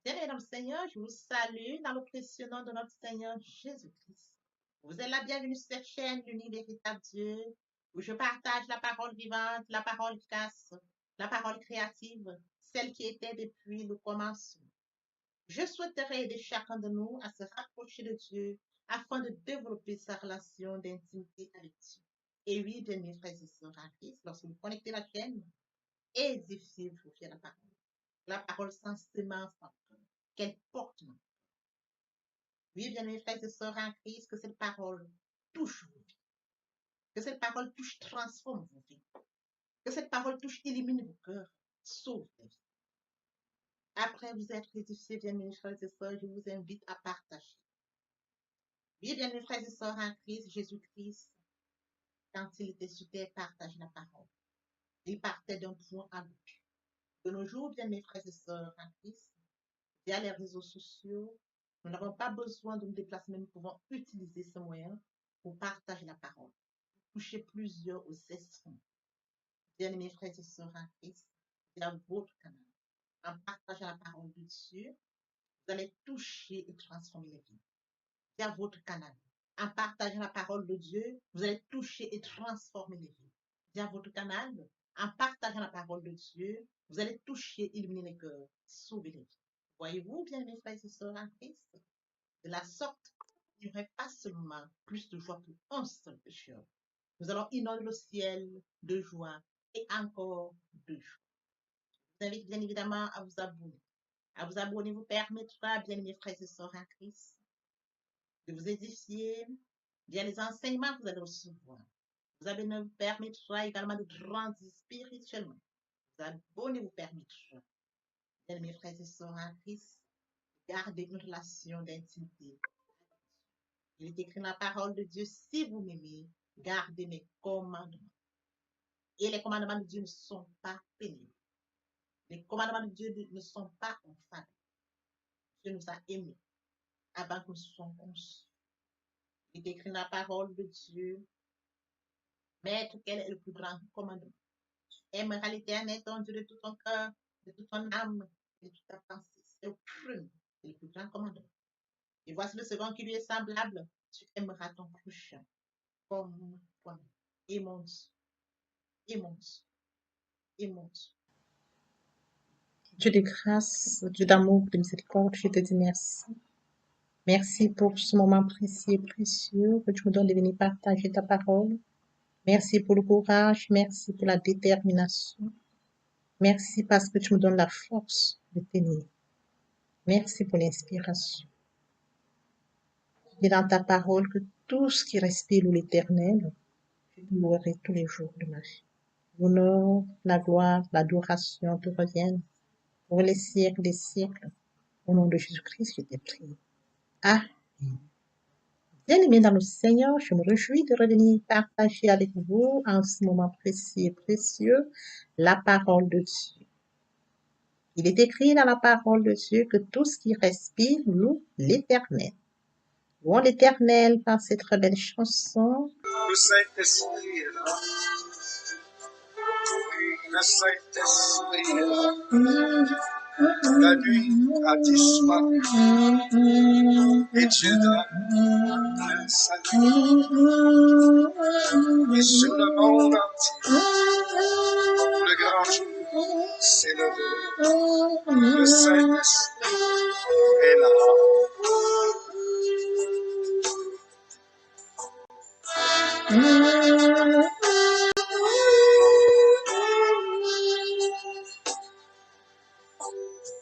Bien-aimés dans le Seigneur, je vous salue dans le précieux nom de notre Seigneur Jésus-Christ. Vous êtes la bienvenue sur cette chaîne, l'unique véritable Dieu, où je partage la parole vivante, la parole efficace, la parole créative, celle qui était depuis le commencement. Je souhaiterais aider chacun de nous à se rapprocher de Dieu afin de développer sa relation d'intimité avec Dieu. Et oui, bien-aimés frères et sœurs en Christ, lorsque vous connectez la chaîne, édifiez-vous sur la parole. La parole sans semence en cœur, qu'elle porte. Oui, bien-aimés frères et sœurs en Christ, que cette parole touche vos vies, que cette parole touche, transforme vos vies, que cette parole touche, illumine vos cœurs, sauve les vies. Après vous être édifiés, bien-aimés frères et sœurs, je vous invite à partager. Oui, bien-aimés frères et sœurs en Christ, Jésus-Christ, quand il était sur terre, partage la parole. Il partait d'un point à l'autre. De nos jours, bien-aimés frères et sœurs en Christ, via les réseaux sociaux, nous n'avons pas besoin de nous déplacer, mais nous pouvons utiliser ce moyen pour partager la parole, toucher plusieurs aux esprits. Bien-aimés frères et sœurs en Christ, via votre canal, en partageant la parole de Dieu, vous allez toucher et transformer les vies. Via votre canal, en partageant la parole de Dieu, vous allez toucher et transformer les vies. Via votre canal, en partageant la parole de Dieu, vous allez toucher, illuminer les cœurs, sauver les vies. Voyez-vous, bien-aimés frères et sœurs en Christ, de la sorte, il n'y aurait pas seulement plus de joie pour un seul pécheur. Nous allons inonder le ciel de joie et encore de joie. Je vous invite bien évidemment à vous abonner. À vous abonner vous permettra, bien aimés frères et sœurs en Christ, de vous édifier via les enseignements que vous allez recevoir. Vous abonner vous permettra également de grandir spirituellement. Vous abonner vous permettra, bien aimés frères et sœurs en Christ, de garder une relation d'intimité. Il est écrit dans la parole de Dieu, si vous m'aimez, gardez mes commandements. Et les commandements de Dieu ne sont pas pénibles. Les commandements de Dieu ne sont pas infâmes. Dieu nous a aimés avant que nous soyons conçus. Il est écrit dans la parole de Dieu, Maître, quel est le plus grand commandement? Tu aimeras l'Éternel, ton Dieu, de tout ton cœur, de toute ton âme, et de toute ta pensée. C'est le premier, c'est le plus grand commandement. Et voici le second qui lui est semblable. Tu aimeras ton prochain comme toi-même. Et mon Dieu, et mon Dieu, et mon Dieu. Dieu de grâce, Dieu d'amour, de miséricorde, je te dis merci. Merci pour ce moment précieux et précieux que tu me donnes de venir partager ta parole. Merci pour le courage, merci pour la détermination. Merci parce que tu me donnes la force de tenir. Merci pour l'inspiration. Et dans ta parole que tout ce qui respire l'Éternel, je te louerai tous les jours de ma vie. L'honneur, la gloire, l'adoration te reviennent pour les siècles des siècles. Au nom de Jésus-Christ, je t'ai prié. Amen. Bien-aimés dans le Seigneur, je me réjouis de revenir partager avec vous en ce moment précieux et précieux la parole de Dieu. Il est écrit dans la parole de Dieu que tout ce qui respire loue l'Éternel. Louons l'Éternel par cette très belle chanson. Le Saint-Esprit est là. Le Saint-Esprit est là. La nuit a disparu et Dieu donne le salut. Et sur le monde entier, le grand jour s'est levé. Le Saint-Esprit est là.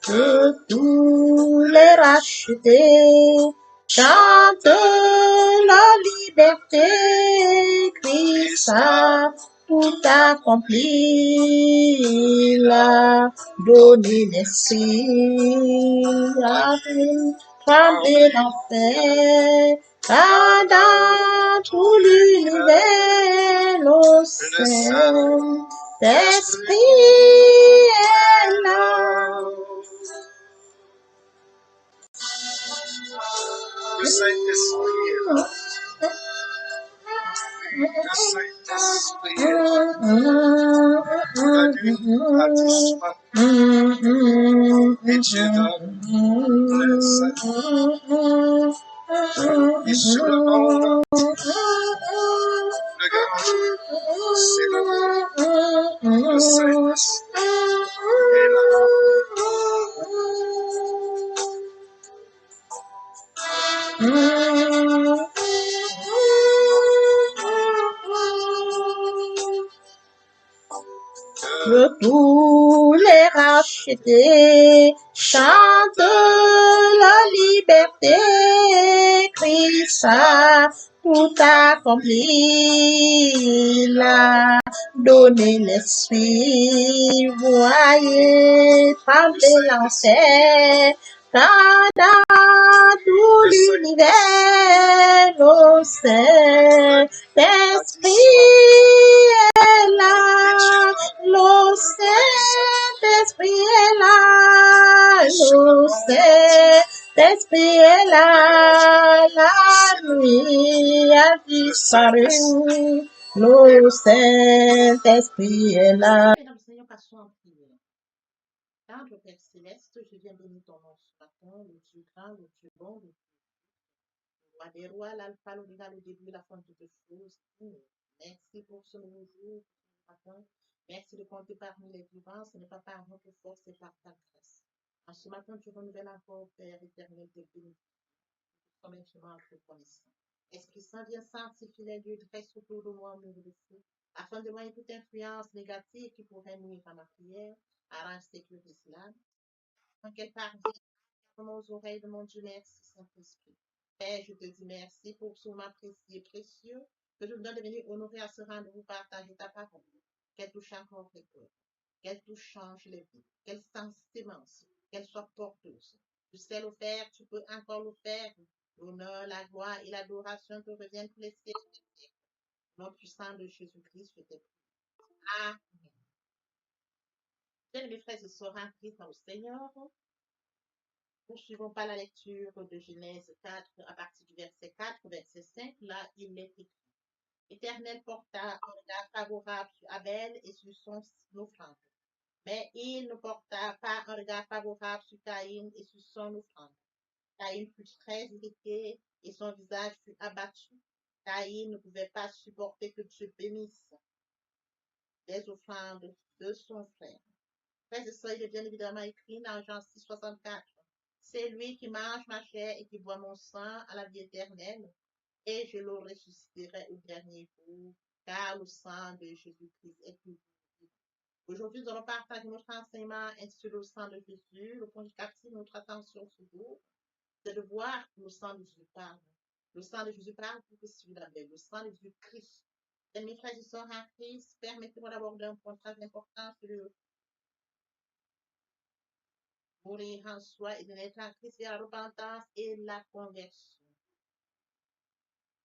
Que tous les rachetés chantent la liberté, Christ a tout accompli, il a donné l'esprit, a tremblé l'enfer, car dans tout l'univers, le Saint-Esprit est là. Le Saint-Esprit est là. Le Saint-Esprit est là. La nuit a disparu Et Dieu donne plein salut. Et sur le monde, le grand jour, c'est le Saint-Esprit est là. Que tous les rachetés chantent la liberté. Christ a tout accompli. Il a donné l'esprit. Voyez trembler l'enfer. Quand dans tout l'univers, le Saint-Esprit est là. Le Saint-Esprit est là. Le Saint-Esprit est là. La nuit a disparu. Le Saint-Esprit est là. Mesdames et Seigneur, passons en prière. Tendre Père Céleste, je viens bénir ton nom ce matin, le Dieu grand, le Dieu bon, le roi des rois, l'alpha, l'oméga, le début, la fin de toutes choses. Merci pour ce nouveau jour, ce matin. Merci de compter parmi les vivants. Ce n'est pas par notre force, c'est par ta grâce. En ce matin, tu renouvelles encore, Père éternel, tes bénédictions. Comme infiniment reconnaissant. Esprit Saint, viens sanctifier les lieux, dresse autour de moi un mur de feu, afin de voir toute influence négative qui pourrait nuire à ma prière. Arrange, sécurise cela. Quand qu'elle parvienne à nos oreilles de mon Dieu, merci, Saint-Esprit. Père, je te dis merci pour ce moment précieux et précieux que je vous donne de venir honorer à ce rendez-vous, partager ta parole. Qu'elle touche encore les cœurs, qu'elle touche, change les vies, qu'elle s'immense, qu'elle soit porteuse. Tu sais le faire, tu peux encore le faire. L'honneur, la gloire et l'adoration te reviennent tous les siècles des siècles. Au nom puissant de Jésus-Christ, je te prie. Amen. Bien, mes frères et sœurs en Christ dans le Seigneur, poursuivons pas la lecture de Genèse 4 à partir du verset 4 au verset 5. Là, il est écrit. L'Éternel porta un regard favorable sur Abel et sur son offrande. Mais il ne porta pas un regard favorable sur Caïn et sur son offrande. Caïn fut très irrité et son visage fut abattu. Caïn ne pouvait pas supporter que Dieu bénisse les offrandes de son frère. Frères et sœurs, il est bien évidemment écrit dans Jean 6, 64. C'est lui qui mange ma chair et qui boit mon sang à la vie éternelle, et je le ressusciterai au dernier jour, car le sang de Jésus-Christ est plus vivant. Aujourd'hui, nous allons partager notre enseignement intitulé le sang de Jésus. Le point qui captive notre attention ce jour, c'est de voir que le sang de Jésus parle. Le sang de Jésus parle plus que celui d'Abel. Le sang de Jésus Christ. Et mes frères et sœurs en Christ, permettez-moi d'aborder un point très important sur le mourir en soi et de naître en Christ vers la repentance et la conversion.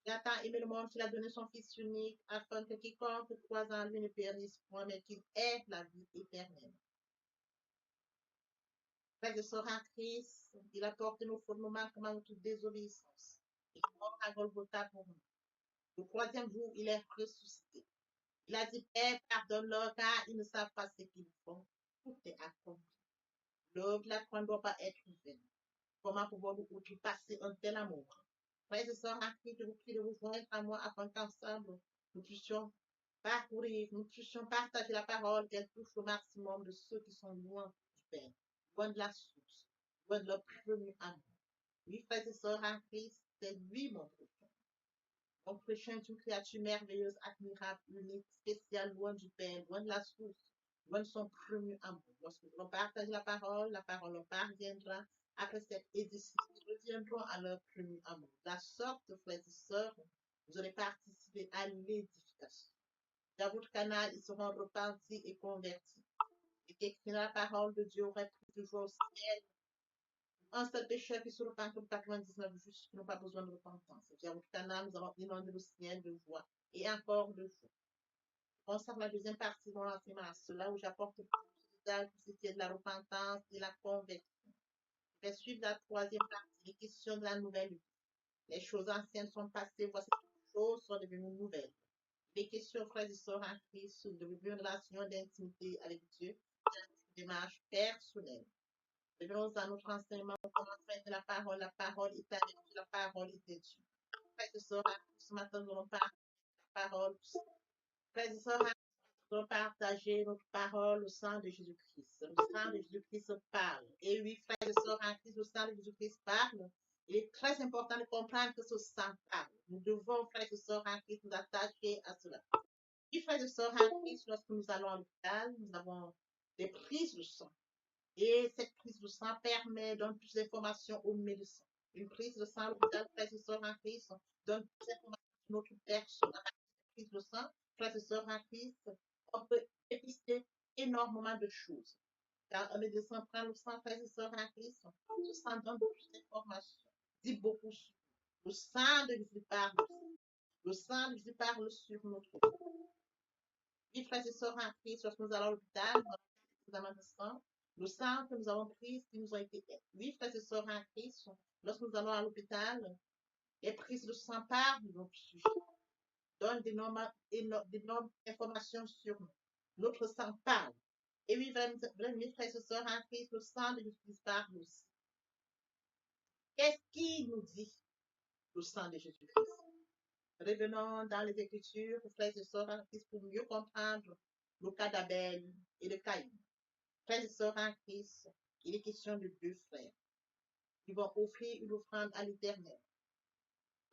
Il a tant aimé le monde qu'il a donné son Fils unique afin que quiconque croise en lui ne périsse point, mais qu'il ait la vie éternelle. Frères et sœurs en Christ, il a porté nos fautes, nos manquements, notre désobéissance. Il est mort à Golgotha pour nous. Le troisième jour, il est ressuscité. Il a dit, Père, pardonne-leur car ils ne savent pas ce qu'ils font. Tout est accompli. L'œuvre de la croix ne doit pas être vaine. Comment pouvons-nous outrepasser un tel amour? Frères et sœurs en Christ, je vous prie de vous joindre à moi afin qu'ensemble, nous puissions parcourir, nous puissions partager la parole qu'elle touche au maximum de ceux qui sont loin du Père, loin de la source, loin de leur premier amour. Oui, frères et sœurs en Christ, c'est lui mon prochain. Mon prochain est une créature merveilleuse, admirable, unique, spéciale, loin du Père, loin de la source, loin de son premier amour. Lorsque nous partageons la parole leur parviendra après cette édition. Nous reviendrons à leur premier amour. De la sorte, frères et sœurs, vous allez participer à l'édification. Dans votre canal, ils seront repentis et convertis. Et qui écrit la parole de Dieu aurait pris toujours au ciel. Un seul pécheur qui se repent comme 99 justes qui n'ont pas besoin de repentance. Via votre canal, nous allons inonder le ciel de joie et encore de joie. Concernant la deuxième partie de mon enseignement, à cela où j'apporte le usage pour ce qui est de la repentance et la conversion. Je vais suivre la troisième partie, les questions de la nouvelle vie. Les choses anciennes sont passées, voici que les choses sont devenues nouvelles. Les questions, frères et sœurs en Christ, de vivre une relation d'intimité avec Dieu, une démarche personnelle. Revenons à notre enseignement au commencement de la parole est avec Dieu, la parole était Dieu. Frères et sœurs, ce matin, nous allons parler de la parole. Frères et sœurs, nous allons partager notre parole au sang de Jésus-Christ. Le sang de Jésus-Christ parle. Et oui, frères et sœurs, en Christ, le sang de Jésus-Christ parle. Il est très important de comprendre que ce sang parle. Nous devons, frères et sœurs, en Christ, nous attacher à cela. Oui, frères et sœurs, en Christ, lorsque nous allons à l'hôpital, nous avons des prises de sang. Et cette prise de sang permet, donne plus d'informations aux médecins. Une prise de sang à l'hôpital, frères et sœurs en Christ, donne plus d'informations sur notre personne. Avec cette prise de sang, frères et sœurs en Christ, on peut dépister énormément de choses. Quand un médecin prend le sang, frères et sœurs en Christ, ce sang donne plus d'informations, dit beaucoup sur le sang de Jésus parle. Le sang de Jésus parle sur notre corps. Oui, frères et sœurs en Christ, lorsque nous allons à l'hôpital, nous avons le sang. Le sang que nous avons pris, qui nous ont été. Oui, frères et sœurs en Christ, lorsque nous allons à l'hôpital, les prises de sang parlent de notre sujet, donnent d'énormes informations sur nous. Notre sang parle. Et oui, mes frères et sœurs en Christ, le sang de Jésus parle aussi. Qu'est-ce qui nous dit le sang de Jésus-Christ? Revenons dans les Écritures, frères et sœurs en Christ, pour mieux comprendre le cas d'Abel et de Caïn. Frères et sœurs en Christ, il est question de deux frères qui vont offrir une offrande à l'Éternel.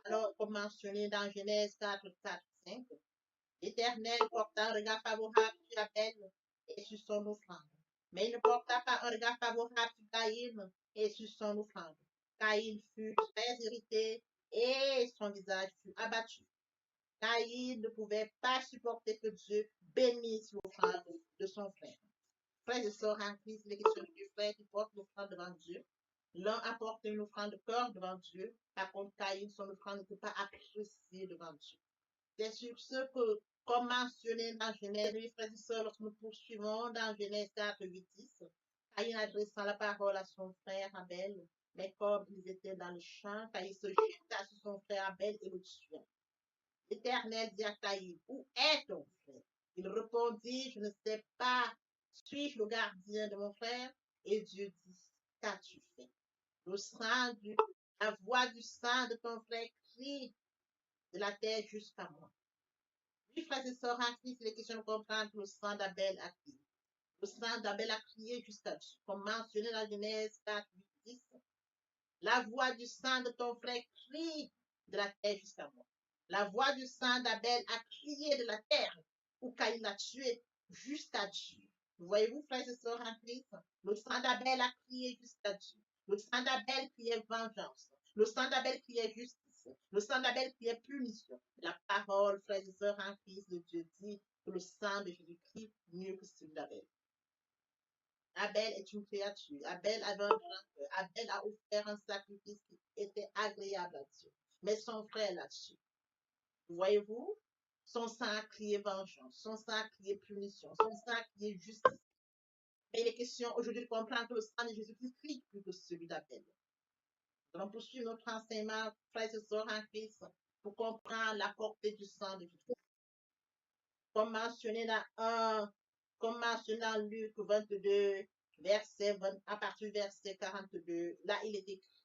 Alors, comme mentionné dans Genèse 4, 4, 5, l'Éternel porta un regard favorable sur Abel et sur son offrande. Mais il ne porta pas un regard favorable sur Caïn et sur son offrande. Caïn fut très irrité et son visage fut abattu. Caïn ne pouvait pas supporter que Dieu bénisse l'offrande de son frère. Frères et sœurs en Christ, il est question de deux frères qui portent l'offrande devant Dieu. L'un apporte une offrande de cœur devant Dieu. Par contre, Caïn, son offrande ne peut pas apprécier devant Dieu. C'est sur ce que, comme mentionné dans Genèse, mes frères et sœurs, lorsque nous poursuivons dans Genèse 4, 8, 10, Caïn adressant la parole à son frère Abel, mais comme ils étaient dans le champ, Caïn se jeta sur son frère Abel et le tua. L'Éternel dit à Caïn, où est ton frère? Il répondit, je ne sais pas, suis-je le gardien de mon frère? Et Dieu dit, qu'as-tu fait? La voix du sang de ton frère crie de la terre jusqu'à moi. Oui, frères et sœurs en Christ, il est question de comprendre que le sang d'Abel a crié. Le sang d'Abel a crié jusqu'à Dieu. Comme mentionné dans Genèse 4, 8, 10, la voix du sang de ton frère crie de la terre jusqu'à moi. La voix du sang d'Abel a crié de la terre où Caïn l'a tué jusqu'à Dieu. Voyez-vous, frères et sœurs en Christ, le sang d'Abel a crié jusqu'à Dieu. Le sang d'Abel criait vengeance. Le sang d'Abel criait justice. Le sang d'Abel criait punition. La parole, frères et sœurs en Christ, de Dieu dit que le sang de Jésus-Christ mieux que celui d'Abel. Abel est une créature. Abel avait un grand cœur. Abel a offert un sacrifice qui était agréable à Dieu. Mais son frère l'a tué. Voyez-vous? Son sang a crié vengeance. Son sang a crié punition. Son sang a crié justice. Mais il est question aujourd'hui de comprendre que le sang de Jésus-Christ crie plus que celui d'Abel. Nous allons poursuivre notre enseignement, frères et sœurs en Christ, pour comprendre la portée du sang de Jésus. Comme mentionné dans Luc 22, à partir du verset 42, là il est écrit,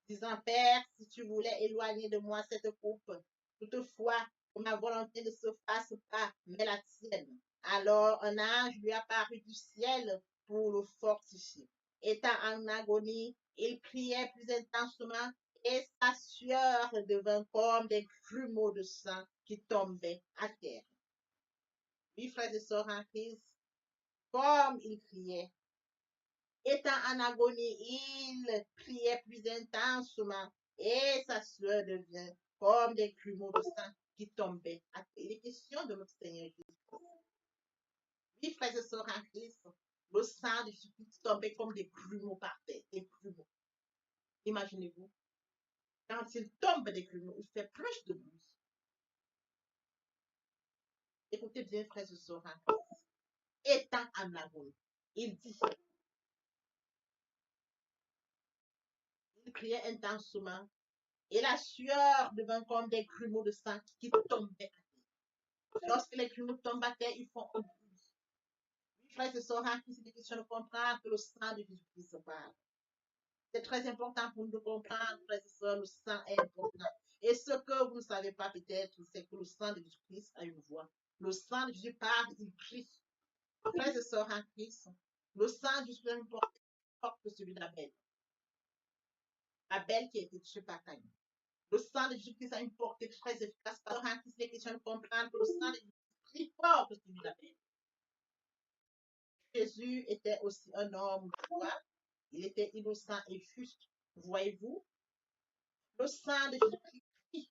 disant, Père, si tu voulais éloigner de moi cette coupe, toutefois, que ma volonté ne se fasse pas, mais la tienne. Alors un ange lui apparut du ciel pour le fortifier. Étant en agonie, il priait plus intensement et sa sueur devint comme des grumeaux de sang qui tombaient à terre. Oui, frères et sœurs en Christ, comme il criait, étant en agonie, il priait plus intensement et sa sueur devient comme des grumeaux de sang qui tombaient à terre. Il est question de notre Seigneur Jésus. Oui, frères et sœurs en Christ, le sang de Jésus-Christ tombait comme des grumeaux par terre, des grumeaux. Imaginez-vous, quand il tombe des grumeaux, il fait plus de bruit. Écoutez bien, frères et sœurs en Christ, étant en agonie, il dit, il priait intensement et la sueur devint comme des grumeaux de sang qui tombaient à terre. Lorsque les grumeaux tombent à terre, ils font un bruit. Frères et sœurs, hein, c'est une question de comprendre que le sang de Jésus-Christ se parle. C'est très important pour nous de comprendre, frères et sœurs, le sang est important. Et ce que vous ne savez pas peut-être, c'est que le sang de Jésus-Christ a une voix. Le sang de Jésus parle, il crie. Frères et sœurs en Christ, le sang de Jésus est plus fort que celui d'Abel. Abel qui a été tué par Caïn. Le sang de Jésus-Christ a une portée très efficace. Par en Christ, il est question de comprendre que le sang de Jésus est plus fort que celui d'Abel. Jésus était aussi un homme de foi. Il était innocent et juste. Voyez-vous, le sang de Jésus-Christ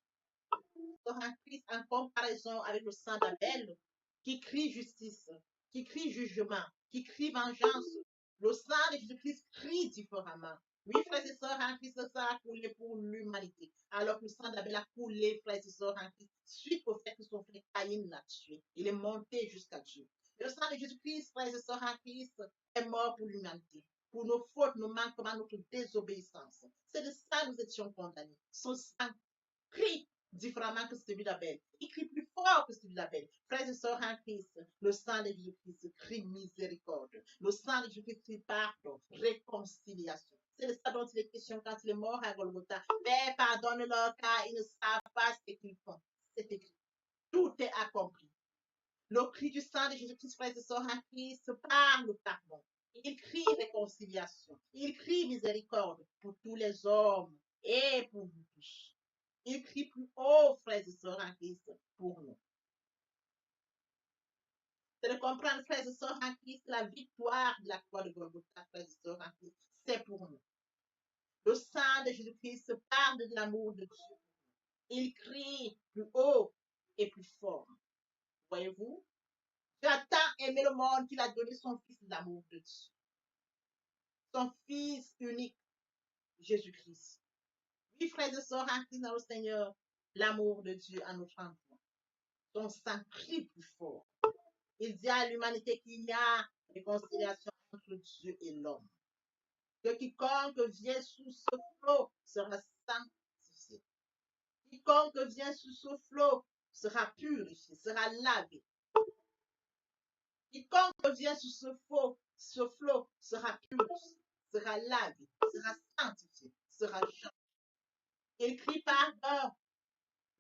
en Christ en comparaison avec le sang d'Abel qui crie justice, qui crie jugement, qui crie vengeance. Le sang de Jésus-Christ crie différemment. Oui, frères et sœurs en Christ, ça a coulé pour l'humanité. Alors que le sang d'Abel a coulé, frères et sœurs en Christ, suite au fait que son frère Caïn l'a tué. Il est monté jusqu'à Dieu. Le sang de Jésus-Christ, frères et sœurs en Christ, est mort pour l'humanité, pour nos fautes, nos manquements, notre désobéissance. C'est de ça que nous étions condamnés. Son sang crie différemment que celui d'Abel. Il crie plus fort que celui d'Abel. Frères et sœurs en Christ, le sang de Jésus-Christ crie miséricorde. Le sang de Jésus-Christ crie pardon, réconciliation. C'est de ça dont il est question quand il est mort à Golgotha. Père, pardonne-leur car ils ne savent pas ce qu'ils font. C'est écrit. Tout est accompli. Le cri du sang de Jésus-Christ, frères et sœurs en Christ, parle pardon. Il crie réconciliation. Il crie miséricorde pour tous les hommes et pour vous tous. Il crie plus haut, frères et sœurs en Christ, pour nous. C'est de comprendre, frères et sœurs en Christ, la victoire de la croix de Golgotha, frères et sœurs en Christ, c'est pour nous. Le sang de Jésus-Christ parle de l'amour de Dieu. Il crie plus haut et plus fort. Voyez-vous? Dieu a tant aimé le monde qu'il a donné son Fils d'amour de Dieu. Son Fils unique, Jésus-Christ. Oui, frères et sœurs en Christ dans le Seigneur, l'amour de Dieu à notre enfant. Son sang crie plus fort. Il dit à l'humanité qu'il y a réconciliation entre Dieu et l'homme. Que quiconque vient sous ce flot sera sanctifié. Quiconque vient sous ce flot sera purifié, sera lavé. Quiconque vient sous ce flot sera purifié, sera lavé, sera sanctifié, sera changé. Il crie pardon.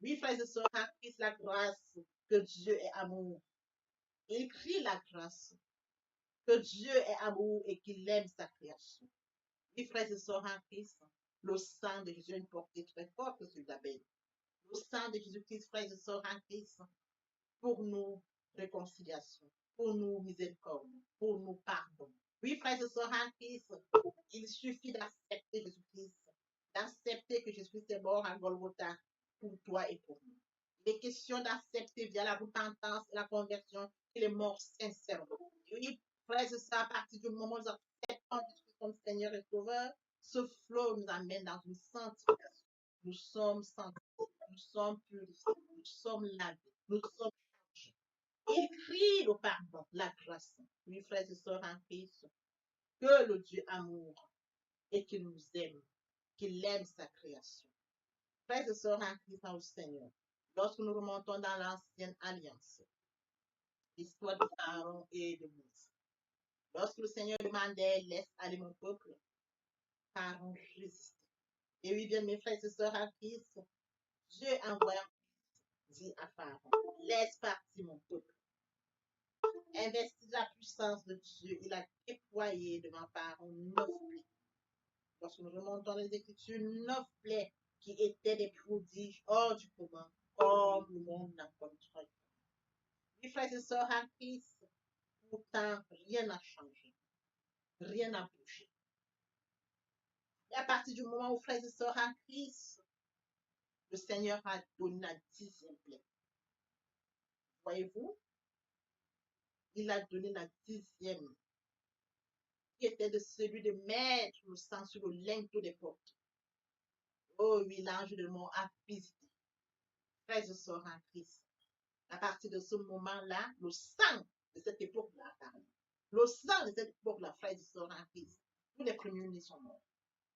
Oui, frères et sœurs, en Christ la grâce, que Dieu est amour. Il crie la grâce, que Dieu est amour et qu'il aime sa création. Oui, frères et sœurs en Christ, le sang de Jésus a une portée très forte que celui d'Abel. Le sang de Jésus-Christ, frères et sœurs en Christ, pour nous, réconciliation, pour nous, miséricorde, pour nous, pardon. Oui, frères et sœurs en Christ, il suffit d'accepter Jésus-Christ, d'accepter que Jésus-Christ est mort à Golgotha pour toi et pour nous. Il est question d'accepter via la repentance et la conversion qu'il est mort sincèrement. Oui, frères et sœurs, à partir du moment où nous acceptons Jésus comme Seigneur et Sauveur, ce flot nous amène dans une sanctification. Nous sommes sanctifiés, nous sommes purifiés, nous sommes lavés, nous sommes changés. Il crie le pardon, la grâce. Oui, frères et sœurs en Christ, que le Dieu amour et qu'il nous aime, qu'il aime sa création. Frères et sœurs en Christ dans le Seigneur, lorsque nous remontons dans l'ancienne alliance, l'histoire de Pharaon et de Moïse, lorsque le Seigneur demandait, laisse aller mon peuple, Pharaon résistait. Et oui, bien, mes frères et sœurs en Christ, Dieu envoie dit à Pharaon, laisse partir mon peuple. Investi de la puissance de Dieu, il a déployé devant Pharaon 9 plaies. Lorsque nous remontons les Écritures, 9 plaies qui étaient des prodiges hors du commun, comme le monde n'a connu. Mes frères et sœurs en Christ, pourtant, rien n'a changé, rien n'a bougé. Et à partir du moment où, frères et sœurs en Christ, le Seigneur a donné la 10e plaie. Voyez-vous, il a donné la 10e, qui était de celui de mettre le sang sur le linteau des portes. Oh oui, l'ange de mort a visité. Frères et sœurs en Christ. À partir de ce moment-là, le sang de cette époque-là a parlé. Le sang de cette époque-là, frères et sœurs en Christ. Tous les premiers-nés sont morts.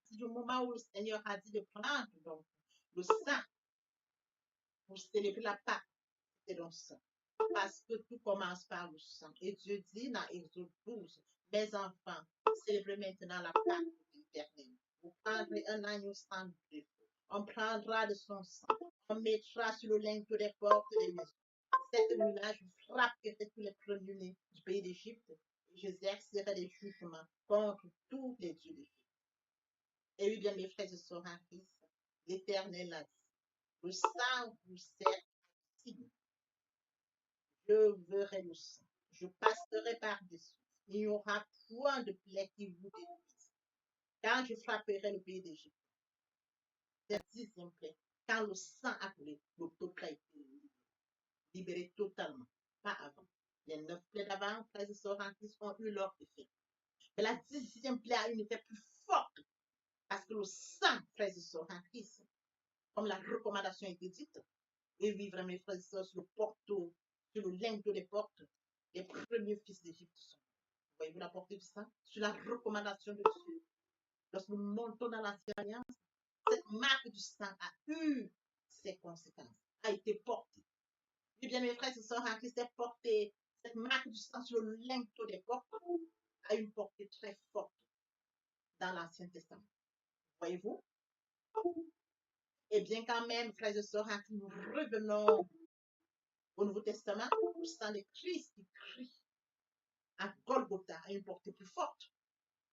C'est du moment où le Seigneur a dit de prendre donc le sang pour célébrer la Pâque. C'était donc ça. Parce que tout commence par le sang. Et Dieu dit dans Exode 12, mes enfants, célébrez maintenant la Pâque de l'Éternel. Vous prendrez un agneau sans défaut. On prendra de son sang. On mettra sur le linteau des portes des maisons. Cette nuit-là, je frapperai tous les premiers-nés du pays d'Égypte et j'exercerai des jugements contre tous les dieux d'Égypte. Et oui, bien, mes frères et sœurs en Christ, l'Éternel a dit, le sang vous sert signe. Je verrai le sang. Je passerai par-dessus. Il n'y aura point de plaie qui vous détruise. Quand je frapperai le pays d'Égypte, c'est la 10e plaie. Quand le sang a coulé, le peuple a été libéré totalement. Pas avant. Les 9 plaies d'avant, frères et sœurs en Christ, ont eu leur effet. Mais la 10e plaie a eu un effet plus fort parce que le sang, frères et sœurs en Christ, comme la recommandation a été dite, et vivre mes frères et sœurs sur le porteau, sur le linteau des portes, les premiers fils d'Égypte sont. Voyez-vous la portée du sang? Sur la recommandation de Dieu. Lorsque nous montons dans l'ancienne alliance, cette marque du sang a eu ses conséquences, a été portée. Et bien, mes frères et sœurs en Christ, est portée, cette marque du sang sur le linteau des portes a une portée très forte dans l'Ancien Testament. Voyez-vous? Et bien, quand même, frères et sœurs en Christ, nous revenons au Nouveau Testament, le sang de Christ qui crie à Golgotha a une portée plus forte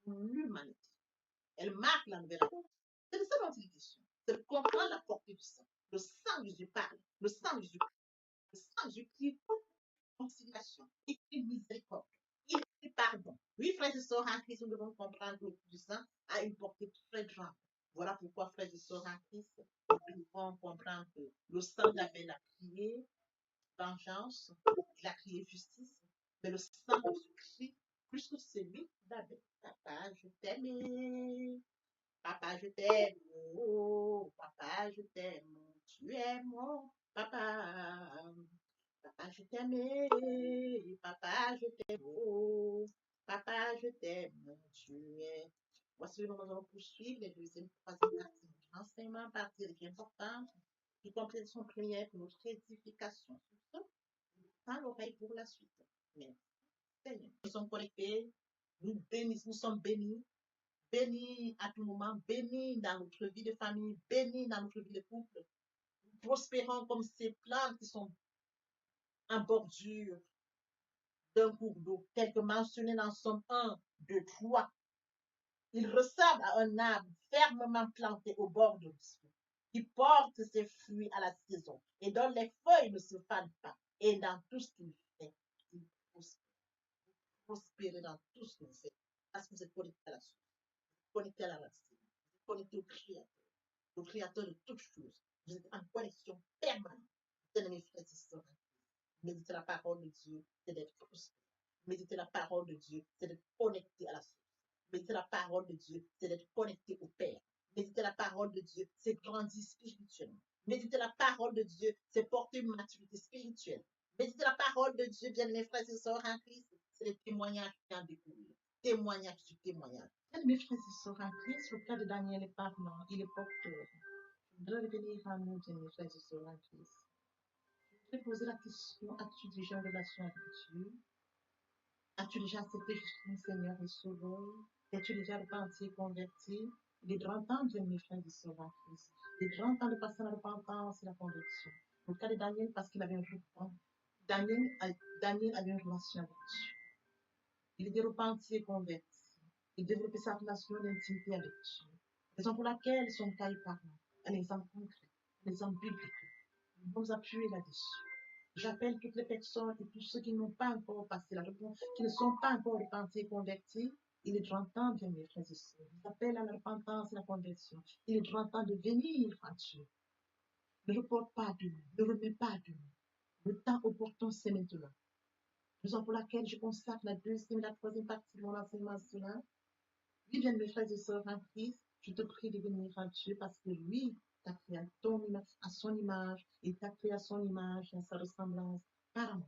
pour l'humanité. Elle marque la nouvelle alliance. C'est de ça dont il est question. C'est de comprendre la portée du sang. Le sang de Jésus parle. Le sang de Jésus parle. Le sang de Jésus crie conciliation. Il crie miséricorde. Il crie pardon. Oui, frères et sœurs en Christ, nous devons comprendre que le du sang a une portée très grande. Voilà pourquoi, frères et sœurs en Christ, nous devons comprendre que le sang d'Abel a crié vengeance, il a crié justice, mais le sang de Jésus-Christ, plus que celui d'Abel. Papa, je t'aime. Papa, je t'aime. Oh, papa, je t'aime. Tu es mon papa. Papa, je t'aime. Papa, je t'aime. Oh, papa, je t'aime. Tu es. Voici le moment où nous allons poursuivre les deuxième, troisième parties de notre enseignement, partie qui est importante, qui complète son prière pour notre édification. Dans l'oreille pour la suite. Mais, Seigneur, nous sommes connectés, nous bénissons, nous sommes bénis, bénis à tout moment, bénis dans notre vie de famille, bénis dans notre vie de couple. Nous prospérons comme ces plantes qui sont en bordure d'un cours d'eau, tel que mentionné dans Somme 1, 2, 3. Il ressemble à un arbre fermement planté au bord de l'eau, qui porte ses fruits à la saison et dont les feuilles ne se fanent pas. Et dans tout ce qu'il fait, il prospérer dans tout ce que vous faites. Parce que vous êtes connecté à la source, connecté à la racine, vous êtes connecté au Créateur de toutes choses. Vous êtes en connexion permanente. Bien-aimés frères et sœurs, méditer la parole de Dieu, c'est d'être prospère. Méditer la parole de Dieu, c'est d'être connecté à la source. Méditer la parole de Dieu, c'est d'être connecté au Père. Méditer la parole de Dieu, c'est grandir spirituellement. Méditer la parole de Dieu, c'est porter une maturité spirituelle. Méditer la parole de Dieu, bien mes frères et sœurs en Christ, c'est le témoignage qui en découle. Témoignage sur témoignage. Bien mes frères et sœurs en Christ, le cas de Daniel est parlant, il est porteur. Je voudrais revenir à nous, bien mes frères et sœurs en Christ. Je voudrais poser la question, as-tu déjà une relation avec Dieu? As-tu déjà accepté Jésus comme Seigneur et Sauveur? Es-tu déjà repenti et converti? Il est grand temps, bien mes frères et sœurs en Christ. Il est grand temps de passer à la repentance et la conversion. Dans le cas de Daniel, parce qu'il avait un repent. Daniel avait une relation avec Dieu. Il était repenti et converti. Il développait sa relation d'intimité avec Dieu. Raison pour laquelle son cas est parlant. Un exemple concret, un exemple biblique. Nous devons appuyer là-dessus. J'appelle toutes les personnes et tous ceux qui n'ont pas encore passé la repentance, qui ne sont pas encore repentis et convertis. Il est grand temps, bien mes frères et sœurs. J'appelle à la repentance et la conversion. Il est grand temps de venir à Dieu. Ne reporte pas demain, ne remets pas demain. Le temps opportun, c'est maintenant. Raison pour laquelle je consacre la deuxième et la troisième partie de mon enseignement sur cela. Oui, bien mes frères et sœurs en Christ, je te prie de venir à Dieu parce que lui t'a créé à son image, il t'a créé à son image et à sa ressemblance par amour.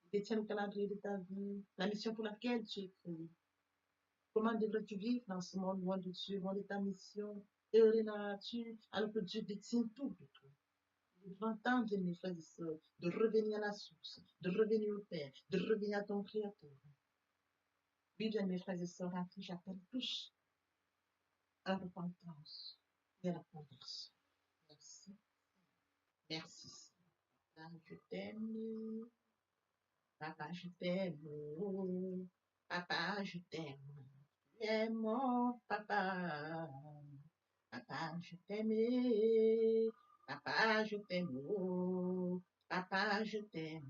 Il détient le calendrier de ta vie, la mission pour laquelle tu es créé. Comment devrais-tu vivre dans ce monde loin de Dieu, loin de ta mission? Heureux tu alors que Dieu détient tout de toi. Le grand temps, bien mes frères et sœurs, de revenir à la source, de revenir au Père, de revenir à ton Créateur. Oui, bien mes frères et sœurs, à qui j'appelle tous à la repentance et à la conversion. Merci. Merci. Papa, je t'aime. Papa, je t'aime. Oh, papa, je t'aime. Tu es mon papa. Papa, je t'aime. Papa, je t'aime. Oh, papa, je t'aime.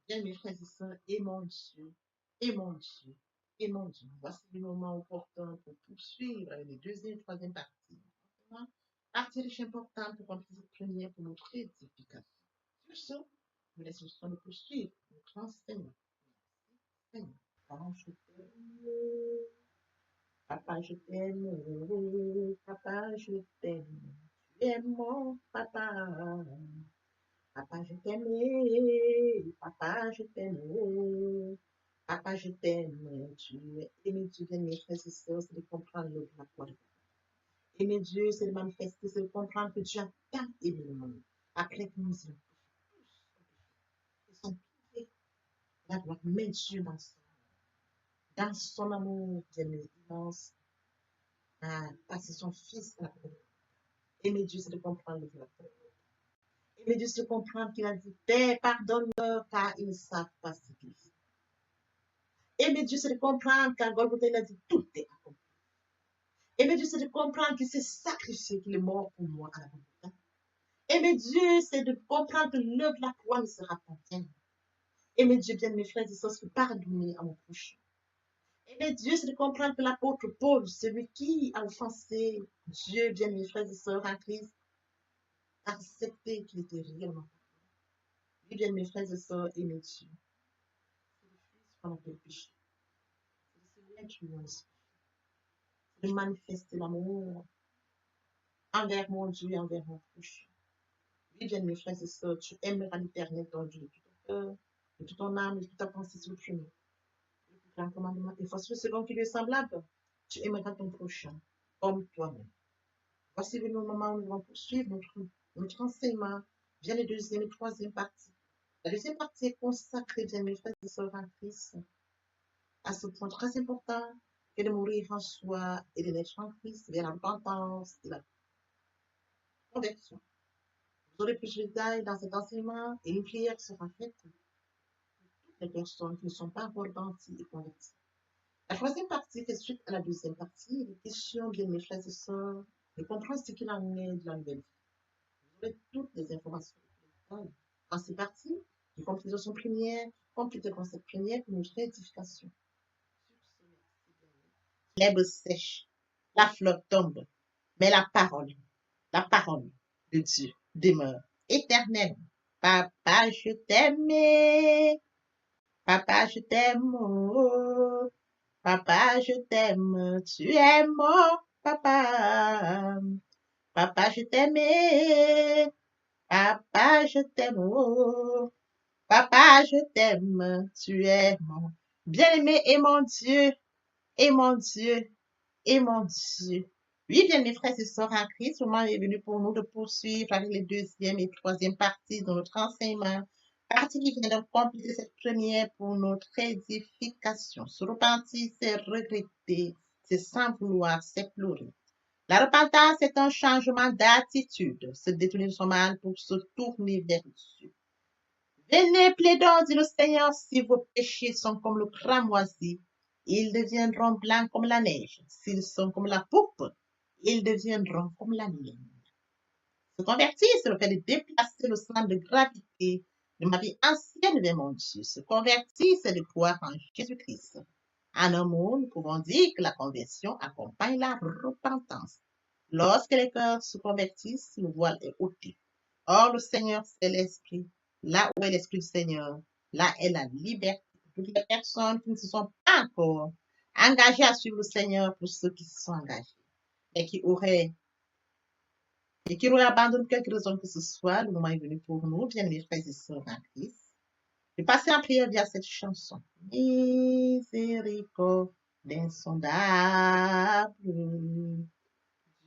Bien, mes frères et sœurs, et mon Dieu, et mon Dieu, et mon Dieu. Voici le moment opportun pour poursuivre les deuxième et troisième parties. Partie riche importante pour remplir cette première pour notre édification. Sur ce, nous laissons le soin de poursuivre notre enseignement. Seigneur, papa, je t'aime. Papa, je t'aime. Papa, je t'aime. Tu es mon papa. Papa, je t'aime. Papa, je t'aime. Papa, je t'aime. Tu es aimé, tu viens, mes frères et sœurs, c'est de comprendre le la foi. Aimer Dieu, c'est de manifester, c'est de comprendre que Dieu a tant aimé le monde. Après que nous ayons ils sont privés la gloire, mais Dieu dans son amour, bien immense, a passé son Fils à la croix. Aimer Dieu, c'est de comprendre le la foi. Aimer Dieu, c'est de comprendre qu'il a dit, Père, pardonne-leur, car ils ne savent pas ce qu'ils font. Aimer Dieu, c'est de comprendre qu'à Golgotha, il a dit, tout est accompli. Aimer Dieu, c'est de comprendre qu'il s'est sacrifié, qu'il est mort pour moi à la Golgotha. Aimer Dieu, c'est de comprendre que l'œuvre de la croix ne sera pas vaine. Aimer Dieu, bien mes frères et sœurs, c'est pardonner à mon prochain. Aimer Dieu, c'est de comprendre que l'apôtre Paul, celui qui a offensé Dieu, bien mes frères et sœurs en Christ, a accepté qu'il était réellement. Oui, bien mes frères et sœurs, aimer Dieu. C'est le Fils qu'on appelle péché. C'est le Seigneur qui nous inspire. C'est de manifester l'amour envers mon Dieu et envers mon prochain. Oui, bien mes frères et sœurs, tu aimeras l'Éternel, ton Dieu, de tout ton cœur, de toute ton âme, de toute ta pensée sur le chemin. Un commandement. Et voici le second qui lui est semblable. Tu aimeras ton prochain comme toi-même. Voici le moment où nous allons poursuivre notre enseignement. Vient la deuxième et troisième partie. La deuxième partie est consacrée, bien mes frères et sœurs en Christ, à ce point très important que de mourir en soi et de naître en Christ vers la repentance et la conversion. Vous aurez plus de détails dans cet enseignement et une prière sera faite pour toutes les personnes qui ne sont pas encore repenties et converties. La troisième partie fait suite à la deuxième partie. Les questions, bien mes frères et sœurs, de comprendre ce qu'il en est de la nouvelle vie. Vous aurez toutes les informations. Dans ces parties, les conclusions premières, complètent le concept première pour notre édification. L'herbe sèche, la fleur tombe, mais la parole de Dieu demeure éternelle. Papa, je t'aime. Papa, je t'aime. Oh. Papa, je t'aime, tu es mon papa. Papa, je t'aime. Papa, je t'aime. Oh. Papa, je t'aime, tu es mon bien-aimé et mon Dieu, et mon Dieu, et mon Dieu. Oui, bien mes frères et sœurs en Christ, le moment est venu pour nous de poursuivre avec les deuxième et troisième parties de notre enseignement. Partie qui vient de compléter cette première pour notre édification. Se repentir, c'est regretter, c'est sans vouloir, c'est pleurer. La repentance est un changement d'attitude, se détourner de son mal pour se tourner vers Dieu. Venez, plaidons, dit le Seigneur, si vos péchés sont comme le cramoisi, ils deviendront blancs comme la neige. S'ils sont comme la poupe, ils deviendront comme la laine. Se convertir, c'est le fait de déplacer le centre de gravité de ma vie ancienne vers mon Dieu. Se convertir, c'est de croire en Jésus-Christ. En un mot, nous pouvons dire que la conversion accompagne la repentance. Lorsque les cœurs se convertissent, le voile est ôté. Or, le Seigneur, c'est l'Esprit. Là où est l'Esprit du Seigneur, là est la liberté. Toutes les personnes qui ne se sont pas encore engagées à suivre le Seigneur, pour ceux qui se sont engagés et qui auraient abandonné quelque raison que ce soit, le moment est venu pour nous, bien mes frères et sœurs en Christ, de passer en prière via cette chanson. Miséricorde insondable,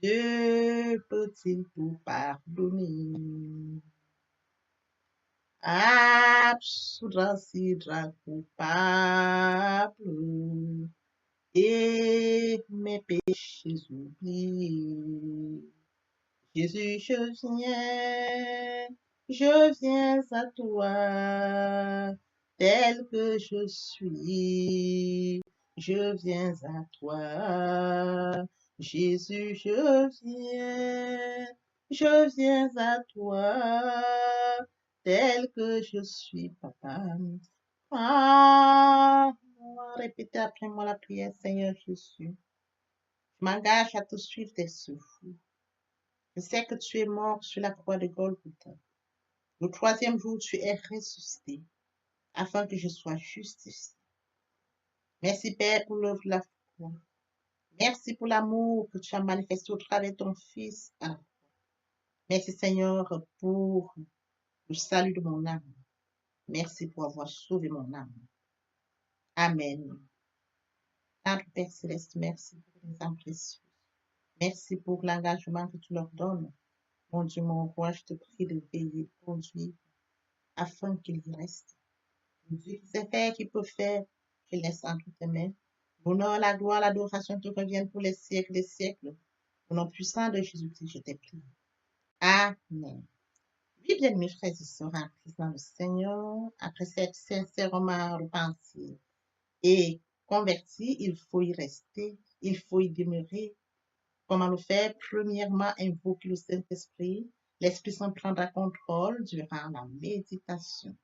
Dieu peut-il tout pardonner? Absoudra sidra coupable et mes péchés oubliés. Jésus, je viens à toi, tel que je suis. Je viens à toi, Jésus, je viens à toi, tel que je suis, papa. Ah, répétez après moi la prière, Seigneur Jésus. Je m'engage à te suivre tes souffles. Je sais que tu es mort sur la croix de Golgotha. Le troisième jour, tu es ressuscité afin que je sois justifié. Merci, Père, pour l'œuvre de la foi. Merci pour l'amour que tu as manifesté au travers de ton Fils. Merci, Seigneur, pour le salut de mon âme. Merci pour avoir sauvé mon âme. Amen. Notre Père Céleste, merci pour les âmes précieuses. Merci pour l'engagement que tu leur donnes. Mon Dieu, mon roi, je te prie de veiller, de conduire, afin qu'ils y restent. Dieu qui sait faire, qui peut faire, je laisse entre tes mains. L'honneur, la gloire, l'adoration te reviennent pour les siècles des siècles. Au nom puissant de Jésus-Christ, je t'ai prié. Amen. Oui, bien, mes frères et sœurs, en Christ dans le Seigneur, après cette sincèrement repentie et converti, il faut y rester, il faut y demeurer. Comment le faire? Premièrement, invoquer le Saint-Esprit. L'Esprit Saint prendra contrôle durant la méditation.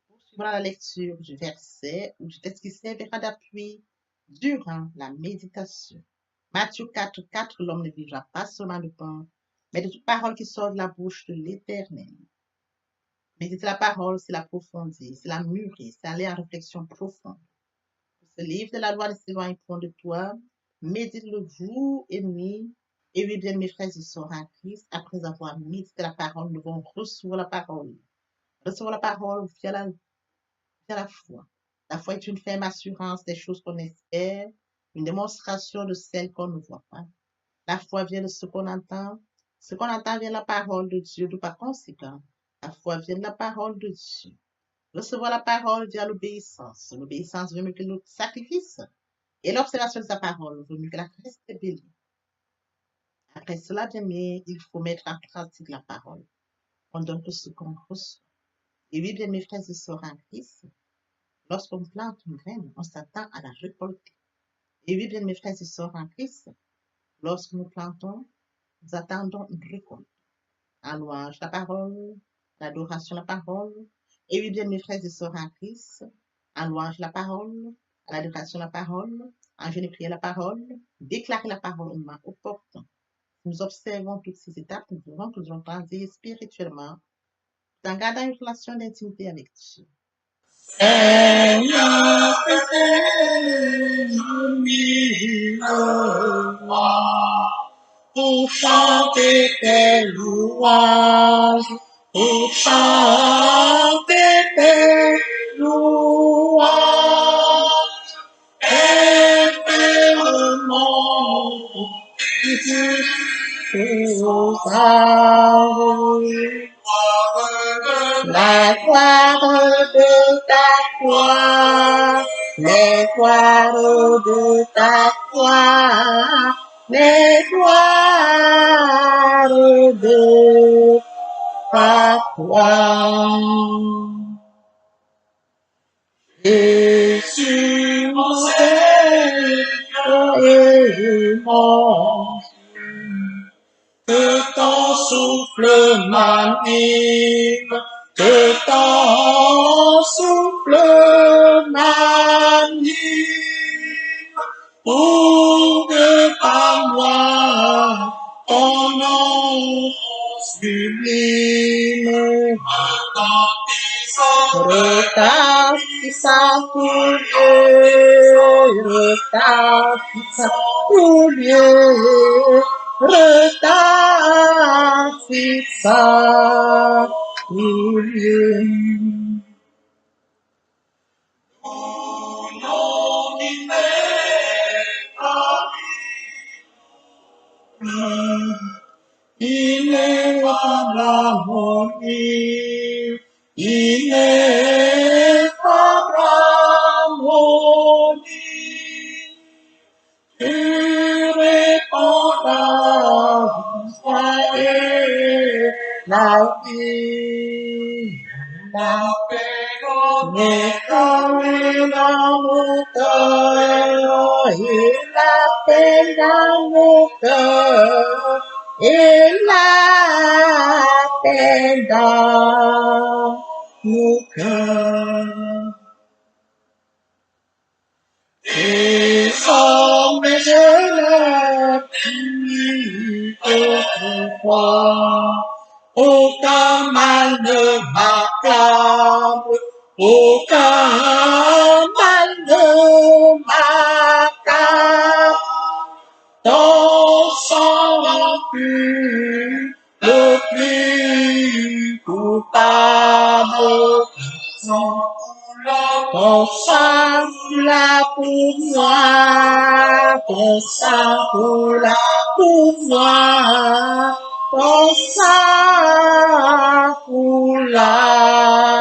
Poursuivra la lecture du verset ou du texte qui servira d'appui durant la méditation. Matthieu 4, 4, l'homme ne vivra pas seulement de pain, mais de toute parole qui sort de la bouche de l'Éternel. Méditer la parole, c'est l'approfondir, c'est la mûrir, c'est aller en réflexion profonde. Ce livre de la loi ne s'éloigne point de toi, médite-le jour et nuit. Et oui, bien, mes frères et sœurs en Christ, après avoir médité la parole, nous devons recevoir la parole. Recevoir la parole via la foi. La foi est une ferme assurance des choses qu'on espère, une démonstration de celles qu'on ne voit pas. La foi vient de ce qu'on entend. Ce qu'on entend vient de la parole de Dieu, de par conséquent. La foi vient de la parole de Dieu. Recevoir la parole via l'obéissance. L'obéissance veut mieux que le sacrifice. Et l'observation de sa parole veut mieux que la rébellion. Après cela, bien aimé, il faut mettre en pratique la parole. On donne tout ce qu'on reçoit. Et oui, bien mes frères et sœurs en Christ, lorsqu'on plante une graine, on s'attend à la récolter. Et oui, bien mes frères et sœurs en Christ, lorsque nous plantons, nous attendons une récolte. En louange la parole, l'adoration la parole. Et oui, bien mes frères et sœurs en Christ, en louange la parole, à l'adoration la parole, en jeûne et prière la parole, déclarer la parole au moment opportun. Nous observons toutes ces étapes, nous devons nous grandir spirituellement, en gardant une relation d'intimité avec Dieu. Seigneur, pour chanter tes louanges, pour chanter tes louanges, éternellement, la gloire de ta gloire, les gloires de ta gloire, les gloires de ta gloire. Jésus, mon Seigneur et mon que ton souffle m'anime, que ton souffle m'anime, pour que par moi ton nom sublime retentissant tout lieu, retentissant tout lieu, retentissant tout lieu. Au nom du Père, vie. Il est par harmonie. Tu réponds la foi et la vie. La paix est dans mon cœur et la paix dans mon cœur et la paix dans mon cœur. Désormais je n'ai plus autrefois. Aucun mal ne m'accable, aucun mal ne m'accable. Ton sang pur, le plus coupable. Ton sang là pour moi, ton sang là pour moi, ton sang là